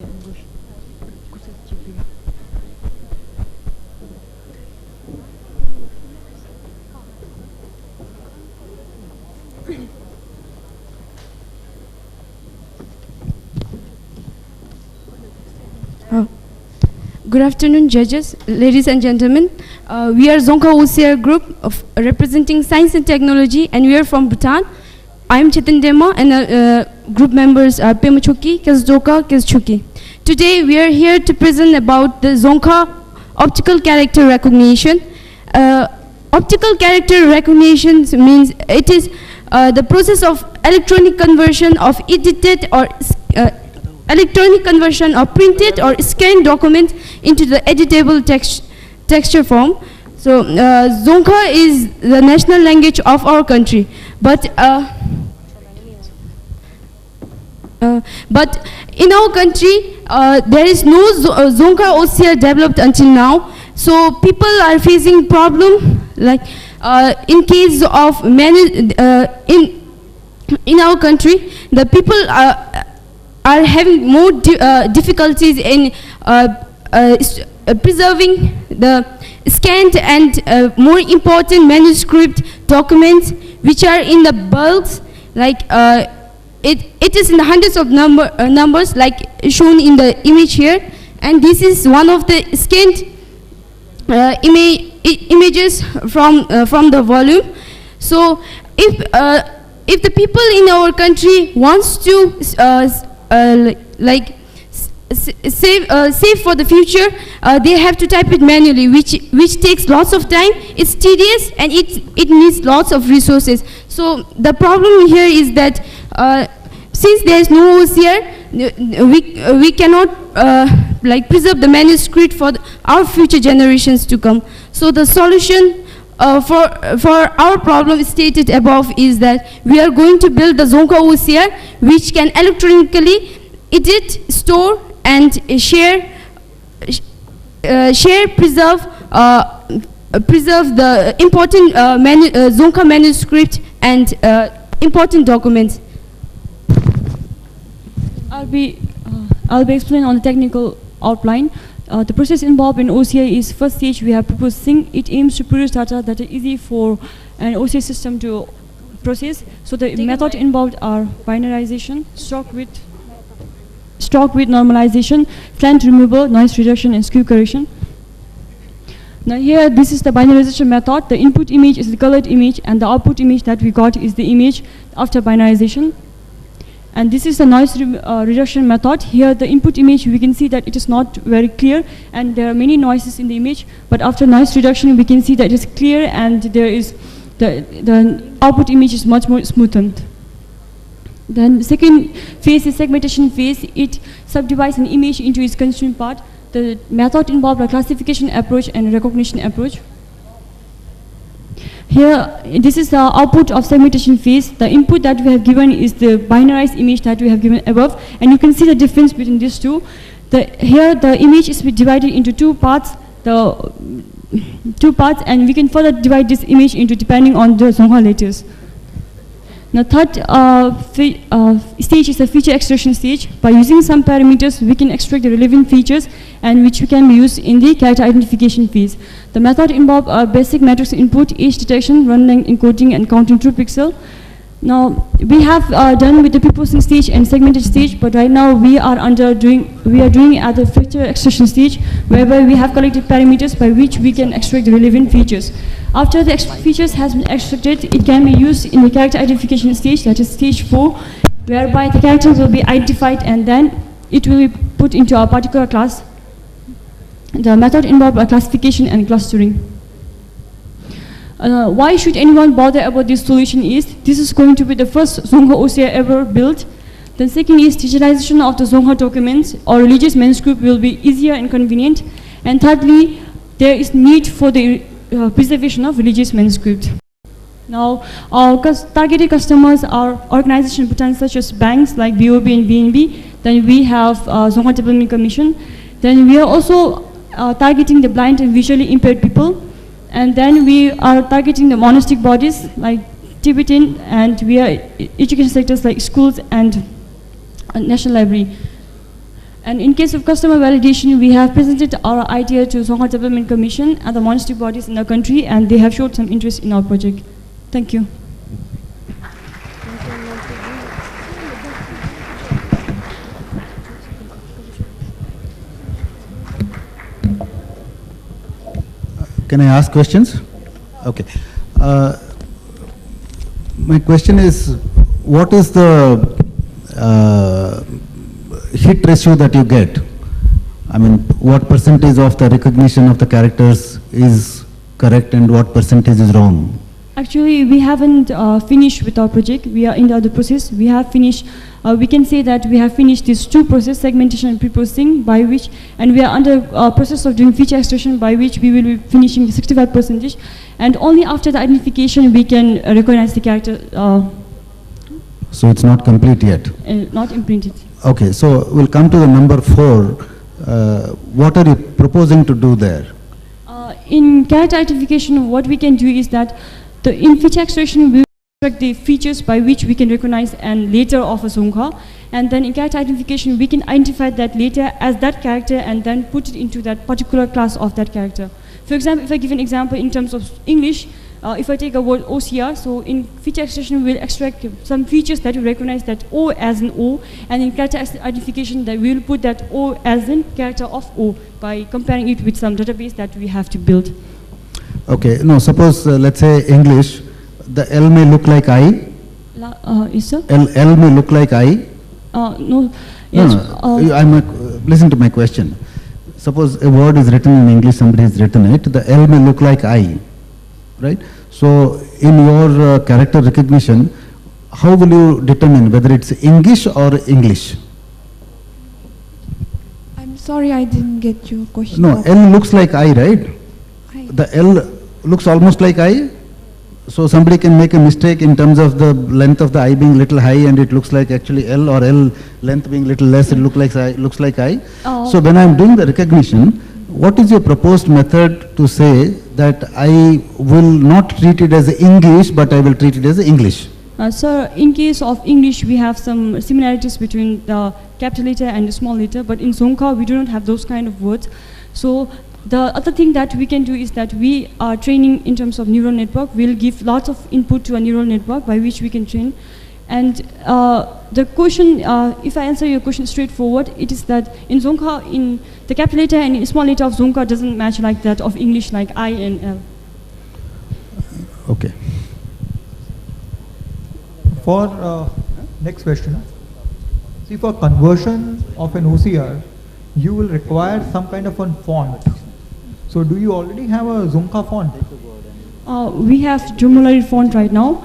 Good afternoon, judges, ladies and gentlemen. We are Dzongkha OCR group of representing science and technology, and we are from Bhutan. I am Chetan Dema, and group members are Pema Chokki, Kesdoka, Keschuki. Today, we are here to present about the Dzongkha optical character recognition. Optical character recognition means it is the process of electronic conversion of edited or electronic conversion of printed or scanned documents into the editable texture form. So Dzongkha is the national language of our country, but in our country there is no Dzongkha OCR developed until now. So people are facing problem like in case of many in our country, the people are having more difficulties in preserving the scanned and more important manuscript documents which are in the bulks, like it is in the hundreds of numbers like shown in the image here, and this is one of the scanned images from the volume. So if the people in our country wants to save for the future, they have to type it manually, which takes lots of time. It's tedious and it needs lots of resources. So the problem here is that since there is no OCR, we cannot preserve the manuscript for our future generations to come. So the solution for our problem stated above is that we are going to build the Dzongkha OCR, which can electronically edit, store, and share, preserve the important Dzongkha manuscript and important documents. I'll be explaining on the technical outline. The process involved in OCR is first stage we have processing. It aims to produce data that are easy for an OCR system to process. So the method involved are binarization, stroke width normalization, slant removal, noise reduction, and skew correction. Now here, this is the binarization method. The input image is the colored image, and the output image that we got is the image after binarization. And this is the noise reduction method. Here, the input image, we can see that it is not very clear, and there are many noises in the image. But after noise reduction, we can see that it is clear, and there is the output image is much more smoothened. Then second phase is segmentation phase. It subdivides an image into its constituent part. The method involved a classification approach and a recognition approach. Here, this is the output of segmentation phase. The input that we have given is the binarized image that we have given above, and you can see the difference between these two. Here, the image is divided into two parts. And we can further divide this image into depending on the Dzongkha letters. The third stage is the feature extraction stage. By using some parameters, we can extract the relevant features and which can be used in the character identification phase. The method involves basic matrix input, age detection, run length encoding, and counting true pixel. Now we have done with the pre-processing stage and segmentation stage, but right now we are doing it at the feature extraction stage, whereby we have collected parameters by which we can extract the relevant features. After the features has been extracted, it can be used in the character identification stage, that is stage 4, whereby the characters will be identified and then it will be put into a particular class. The method involves classification and clustering. Why should anyone bother about this solution is, this is going to be the first Dzongkha OCR ever built. Then second is digitalization of the Dzongkha documents or religious manuscript will be easier and convenient. And thirdly, there is need for the preservation of religious manuscript. Now, our targeted customers are organizations in Bhutan such as banks like BOB and BNB. Then we have Dzongkha Development Commission. Then we are also targeting the blind and visually impaired people. And then we are targeting the monastic bodies like Tibetan, and we are education sectors like schools and National Library. And in case of customer validation, we have presented our idea to Dzongkha Development Commission and the monetary bodies in our country, and they have showed some interest in our project. Thank you. Can I ask questions? Okay. My question is, what is the hit ratio that you get? I mean, what percentage of the recognition of the characters is correct and what percentage is wrong? Actually, we haven't finished with our project. We are in the other process. We have finished, we can say that we have finished these two processes, segmentation and pre-processing, by which, and we are under process of doing feature extraction, by which we will be finishing the 65%. And only after the identification we can recognize the character. So it's not complete yet? Not imprinted. Okay, so we'll come to the number 4. What are you proposing to do there? In character identification, what we can do is that in feature extraction, we extract the features by which we can recognize and later of a Dzongkha. And then in character identification, we can identify that later as that character and then put it into that particular class of that character. For example, if I give an example in terms of English, if I take a word OCR, so in feature extraction, we'll extract some features that we recognize that O as an O, and in character identification, that we'll put that O as in character of O by comparing it with some database that we have to build. Okay, no, suppose, let's say English, the L may look like I. Yes, sir? L may look like I. No. Yes, listen to my question. Suppose a word is written in English, somebody has written it, the L may look like I, right? So in your character recognition, how will you determine whether it's English or English? I'm sorry, I didn't get your question. No, L looks like I, right? The L looks almost like I. So somebody can make a mistake in terms of the length of the I being little high and it looks like actually L, or L length being little less, it looks like I. So when I'm doing the recognition, what is your proposed method to say that I will not treat it as English, but I will treat it as English? Sir, in case of English, we have some similarities between the capital letter and the small letter, but in Dzongkha, we do not have those kind of words. So the other thing that we can do is that we are training in terms of neural network. We'll give lots of input to a neural network by which we can train. And the question, if I answer your question straightforward, it is that in Dzongkha, in the capital letter and small letter of Dzongkha doesn't match like that of English, like I and L. Okay. For next question, see, for conversion of an OCR, you will require some kind of a font. So do you already have a Dzongkha font? We have Dromolary font right now.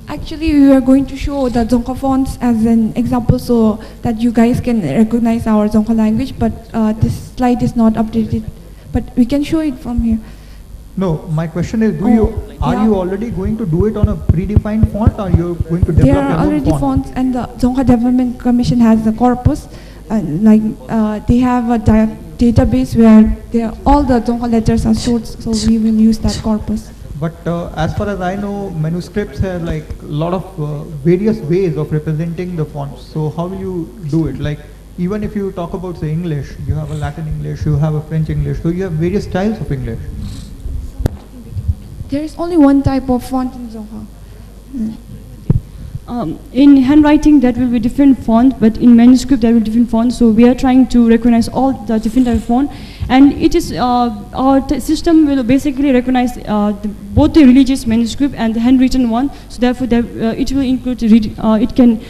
Actually, we are going to show the Dzongkha fonts as an example so that you guys can recognize our Dzongkha language, but this slide is not updated. But we can show it from here. No, my question is, are you already going to do it on a predefined font, or you're going to develop There are already fonts, and the Dzongkha Development Commission has the corpus. They have a database where all the Dzongkha letters are stored, so we will use that corpus. But as far as I know, manuscripts have like a lot of various ways of representing the fonts. So how will you do it? Like, even if you talk about, say, English, you have a Latin English, you have a French English, so you have various styles of English. There is only one type of font in Dzongkha. In handwriting, that will be different font, but in manuscript, there will be different fonts. So we are trying to recognize all the different type of font, and it is our system will basically recognize both the religious manuscript and the handwritten one. So therefore, it will include it can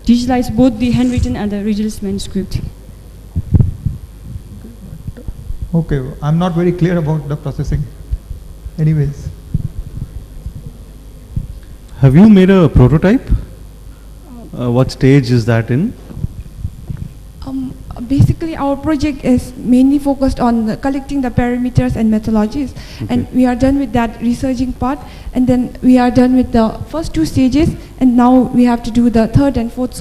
digitalize both the handwritten and the religious manuscript. Okay, I'm not very clear about the processing. Anyways. Have you made a prototype? What stage is that in? Basically, our project is mainly focused on collecting the parameters and methodologies, and we are done with that researching part, and then we are done with the first 2 stages, and now we have to do the 3rd and 4th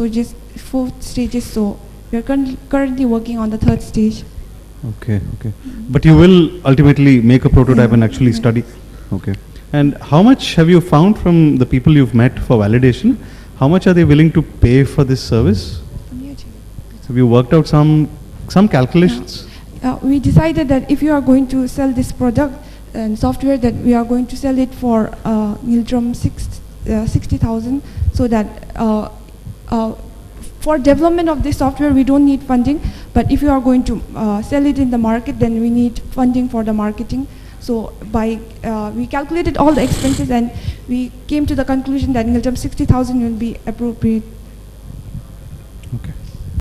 stages. So we are currently working on the 3rd stage. Okay. But you will ultimately make a prototype and actually study. Okay. And how much have you found from the people you've met for validation? How much are they willing to pay for this service? Have you worked out some calculations? We decided that if you are going to sell this product and software, that we are going to sell it for Ngildrum 60,000, so that for development of this software we don't need funding, but if you are going to sell it in the market, then we need funding for the marketing. So we calculated all the expenses and we came to the conclusion that Ngildrum 60,000 will be appropriate